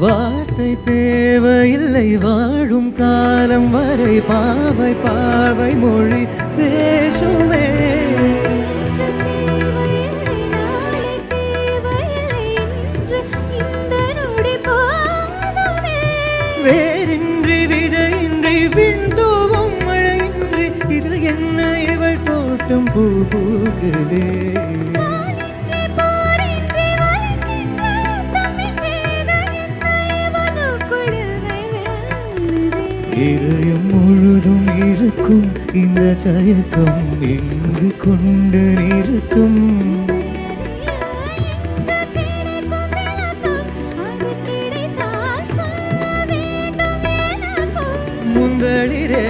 வார்த்தை தேவையில்லை வாழும் காலம் வரை பாவை பார்வை மொழி பேசுவே வேறின்றி விதையின்றி விண்தூவும் மழையின்றி இது என்ன இவள் தோட்டம் பூ பூக்குதே இதயம் முழுதும் இருக்கும் இந்த தயக்கம் எங்கு கொண்டு நிறுத்தும் முந்தளிரே